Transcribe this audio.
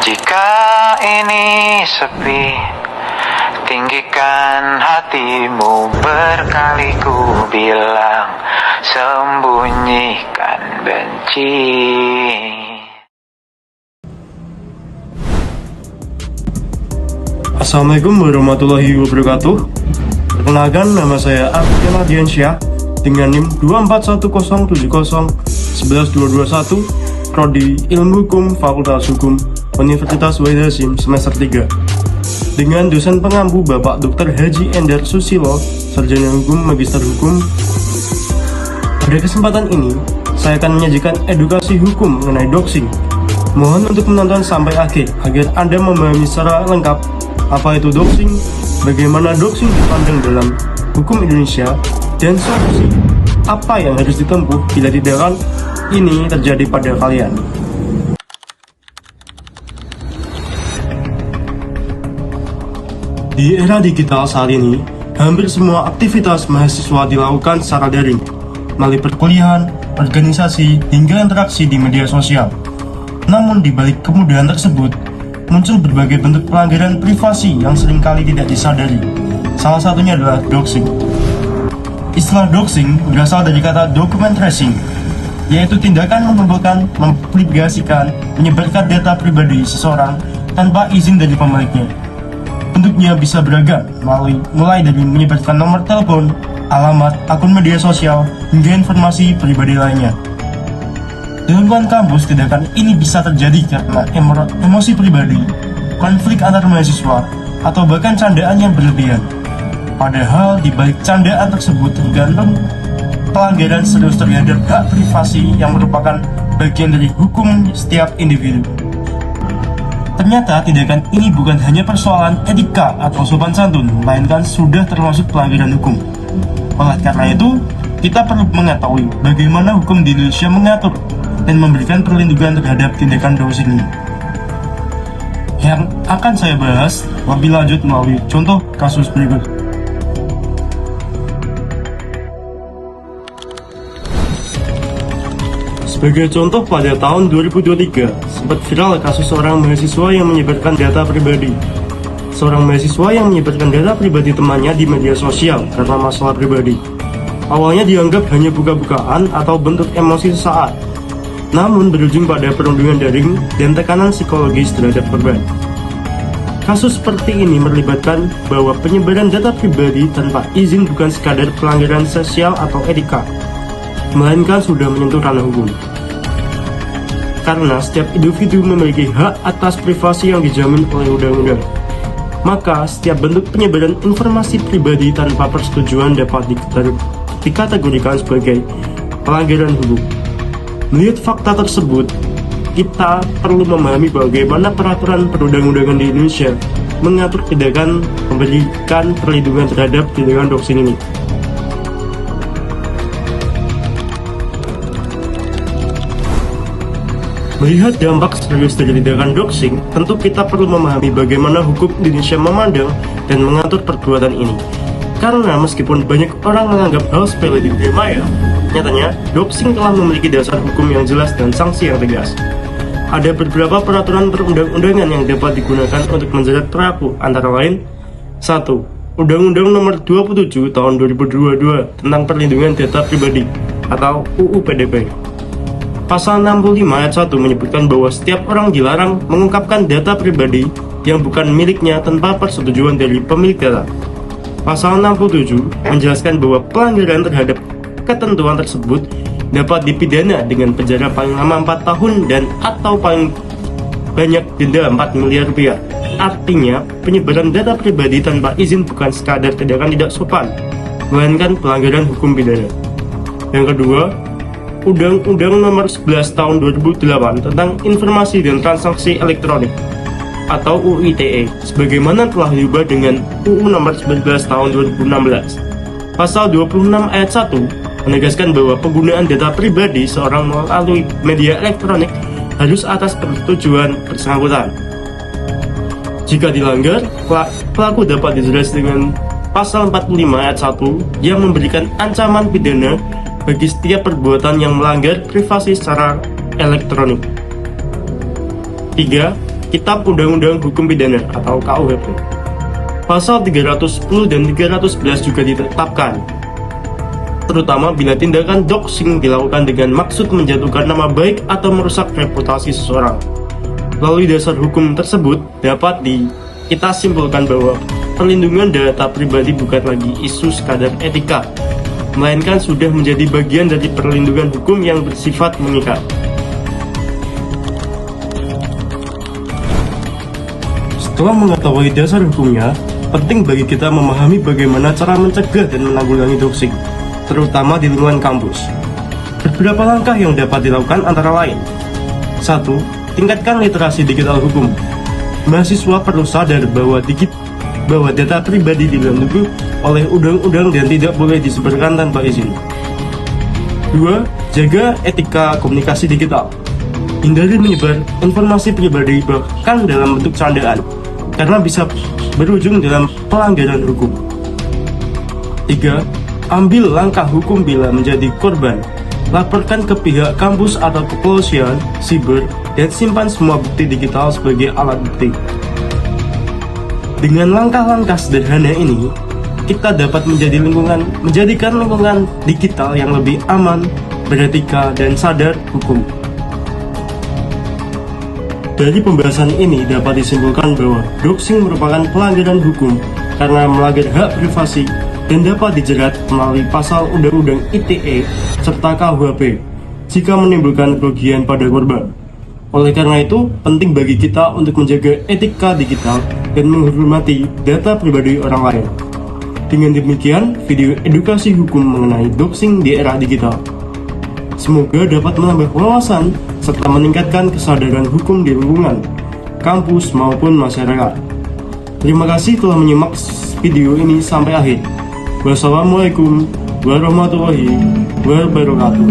Jika ini sepi, tinggikan hatimu, berkali ku bilang, sembunyikan benci. Assalamualaikum warahmatullahi wabarakatuh. Perkenalkan, nama saya Arfian Ardiansyah dengan NIM 24107011221, Prodi Ilmu Hukum Fakultas Hukum Universitas Wahid Hasyim semester 3. Dengan dosen pengampu Bapak Dr. Haji Endar Susilo, Sarjana Hukum Magister Hukum. Pada kesempatan ini, saya akan menyajikan edukasi hukum mengenai doxing. Mohon untuk menonton sampai akhir agar Anda memahami secara lengkap apa itu doxing, bagaimana doxing dipandang dalam hukum Indonesia, dan solusi apa yang harus ditempuh bila tindakan ini terjadi pada kalian. Di era digital saat ini, hampir semua aktivitas mahasiswa dilakukan secara daring, melalui perkuliahan, organisasi, hingga interaksi di media sosial. Namun di balik kemudahan tersebut, muncul berbagai bentuk pelanggaran privasi yang seringkali tidak disadari. Salah satunya adalah doxing. Istilah doxing berasal dari kata document tracing, yaitu tindakan mengumpulkan, mempublikasikan, menyebarkan data pribadi seseorang tanpa izin dari pemiliknya. Bentuknya bisa beragam, mulai dari menyebarkan nomor telepon, alamat, akun media sosial, hingga informasi pribadi lainnya. Di lingkungan kampus, tindakan ini bisa terjadi karena emosi pribadi, konflik antar mahasiswa, atau bahkan candaan yang berlebihan. Padahal di balik candaan tersebut tergantung pelanggaran serius terhadap hak privasi yang merupakan bagian dari hukum setiap individu. Ternyata tindakan ini bukan hanya persoalan etika atau sopan santun, melainkan sudah termasuk pelanggaran hukum. Oleh karena itu, kita perlu mengetahui bagaimana hukum di Indonesia mengatur dan memberikan perlindungan terhadap tindakan doxing ini. Yang akan saya bahas lebih lanjut melalui contoh kasus berikut. Sebagai contoh, pada tahun 2023, sempat viral kasus seorang mahasiswa yang menyebarkan data pribadi. Seorang mahasiswa yang menyebarkan data pribadi temannya di media sosial karena masalah pribadi. Awalnya dianggap hanya buka-bukaan atau bentuk emosi sesaat, namun berujung pada perundungan daring dan tekanan psikologis terhadap korban. Kasus seperti ini melibatkan bahwa penyebaran data pribadi tanpa izin bukan sekadar pelanggaran sosial atau etika, melainkan sudah menyentuh ranah hukum. Karena setiap individu memiliki hak atas privasi yang dijamin oleh undang-undang, maka setiap bentuk penyebaran informasi pribadi tanpa persetujuan dapat dikategorikan sebagai pelanggaran hukum. Melihat fakta tersebut, kita perlu memahami bagaimana peraturan perundang-undangan di Indonesia mengatur tindakan memberikan perlindungan terhadap tindakan doxing ini. Melihat dampak serius dari tindakan doxing, tentu kita perlu memahami bagaimana hukum Indonesia memandang dan mengatur perbuatan ini. Karena meskipun banyak orang menganggap hal sepele di dunia maya, nyatanya doxing telah memiliki dasar hukum yang jelas dan sanksi yang tegas. Ada beberapa peraturan perundang-undangan yang dapat digunakan untuk menjerat pelaku, antara lain 1. Undang-Undang Nomor 27 Tahun 2022 tentang Perlindungan Data Pribadi atau UU PDP. Pasal 65 ayat 1 menyebutkan bahwa setiap orang dilarang mengungkapkan data pribadi yang bukan miliknya tanpa persetujuan dari pemilik data. Pasal 67 menjelaskan bahwa pelanggaran terhadap ketentuan tersebut dapat dipidana dengan penjara paling lama 4 tahun dan atau paling banyak denda 4 miliar rupiah. Artinya, penyebaran data pribadi tanpa izin bukan sekadar tindakan tidak sopan, melainkan pelanggaran hukum pidana. Yang kedua, Undang-Undang Nomor 11 Tahun 2008 tentang Informasi dan Transaksi Elektronik atau UU ITE, sebagaimana telah diubah dengan UU Nomor 19 Tahun 2016. Pasal 26 ayat 1 menegaskan bahwa penggunaan data pribadi seorang melalui media elektronik harus atas persetujuan bersangkutan. Jika dilanggar, pelaku dapat dijerat dengan Pasal 45 ayat 1 yang memberikan ancaman pidana bagi setiap perbuatan yang melanggar privasi secara elektronik. 3. Kitab Undang-Undang Hukum Pidana atau KUHP. Pasal 310 dan 311 juga ditetapkan, terutama bila tindakan doxing dilakukan dengan maksud menjatuhkan nama baik atau merusak reputasi seseorang. Melalui dasar hukum tersebut dapat kita simpulkan bahwa perlindungan data pribadi bukan lagi isu sekadar etika, melainkan sudah menjadi bagian dari perlindungan hukum yang bersifat mengikat. Setelah mengetahui dasar hukumnya, penting bagi kita memahami bagaimana cara mencegah dan menanggulangi doxing, terutama di lingkungan kampus. Beberapa langkah yang dapat dilakukan antara lain: 1. Tingkatkan literasi digital hukum. Mahasiswa perlu sadar bahwa data pribadi dilindungi oleh undang-undang dan tidak boleh disebarkan tanpa izin. 2. Jaga etika komunikasi digital. Hindari menyebar informasi pribadi bahkan dalam bentuk candaan, karena bisa berujung dalam pelanggaran hukum. 3. Ambil langkah hukum bila menjadi korban. Laporkan ke pihak kampus atau kepolisian siber dan simpan semua bukti digital sebagai alat bukti. Dengan langkah-langkah sederhana ini, kita dapat menjadikan lingkungan digital yang lebih aman, beretika, dan sadar hukum. Dari pembahasan ini dapat disimpulkan bahwa doxing merupakan pelanggaran hukum karena melanggar hak privasi dan dapat dijerat melalui pasal Undang-Undang ITE serta KUHP jika menimbulkan kerugian pada korban. Oleh karena itu, penting bagi kita untuk menjaga etika digital dan menghormati data pribadi orang lain. Dengan demikian, video edukasi hukum mengenai doxing di era digital semoga dapat menambah wawasan serta meningkatkan kesadaran hukum di lingkungan, kampus maupun masyarakat. Terima kasih telah menyimak video ini sampai akhir. Wassalamualaikum warahmatullahi wabarakatuh.